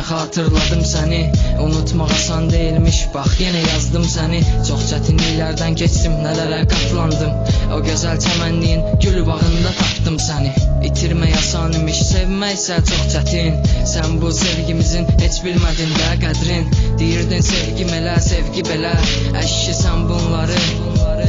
xatırladım səni. Unutmaq asan deyilmiş, bax yenə yazdım səni. Çox çətinliklərdən keçdim, nələrə qatlandım. O gözəl çəmənliyin gül bağında tapdım səni. İtirmək asan imiş, sevmək isə çox çətin. Sən bu sevgimizin heç bilmədin də qədrin. Deyirdin sevgim elə, sevgi belə. Əşki sən bunları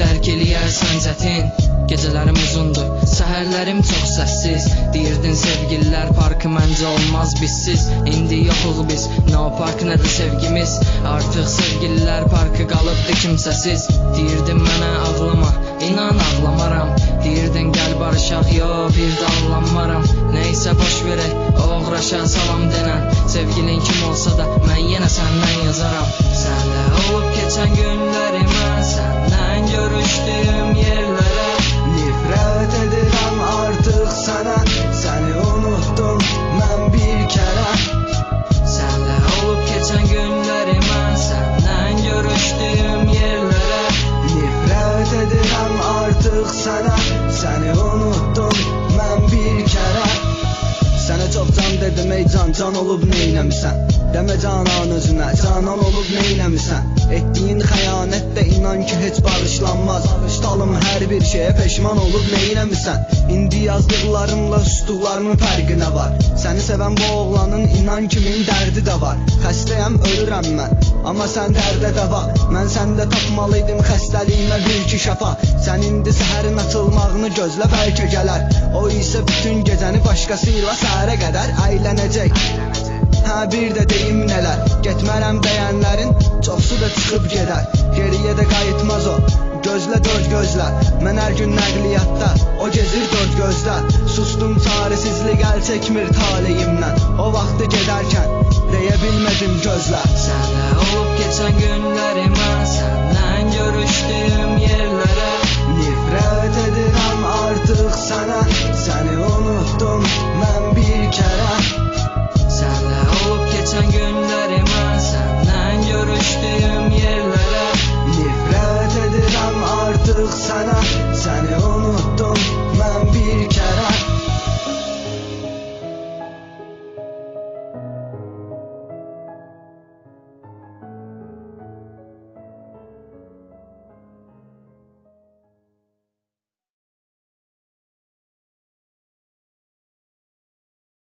dərk eləyərsən çətin. Gecələrim uzundur, səhərlərim çox səssiz. Deyirdin sevgililər parkı məncə olmaz bizsiz. İndi yoxuq biz, no park nə də sevgimiz. Artıq sevgililər parkı qalıbdı kimsəsiz. Deyirdin mənə ağlama, inan ağlamaram. Deyirdin gəl barışaq, yo bir də anlanmaram. Neysə boş verək, oğraşa salam denən. Sevgilin kim olsa da mən yenə səndən yazaram. Sənlə olub keçən günlərimə, səndən görüşdüyüm yerlərə nifrət edirəm artıq sənə. Səni unutdum mən bir kərə. Sənlə olub keçən günlərimə, səndən görüşdüyüm yerlərə nifrət edirəm artıq sənə. Səni unutdum mən bir kərə. Sənə çox can dedim ey can olub neynəmisən? Demə canan özünə, canan olub neynəmisən? Etdiyin xəyanət də inan ki heç bağışlanmaz. Tutalım hər bir şeyə peşman olub neynəmisən? İndi yazdıqlarımla susduqlarımın fərqi nə var? Səni sevən bu oğlanın inan kimin dərdi də var. Xəstəyəm, ölürəm mən, amma sən dərdə dəva. Mən səndə tapmalıydım xəstəliyimə bir iki şəfa. Sən indi səhərin açılmağını gözlə bəlkə gələr. O isə bütün gecəni başqasıyla səhərə qədər əylənəcək. Hə bir də deyim nələr, getmərəm deyənlərin çoxsu da çıxıb gedər. Geriyə də qayıtmaz o, gözlə dörd gözlə. Mən hər gün nəqliyyatda, o gezir dörd gözlə. Sustum çaresizlik əl çəkmir taleyimdən. O vaxtı gedərkən deyə bilmədim gözlə. Sənlə olub keçən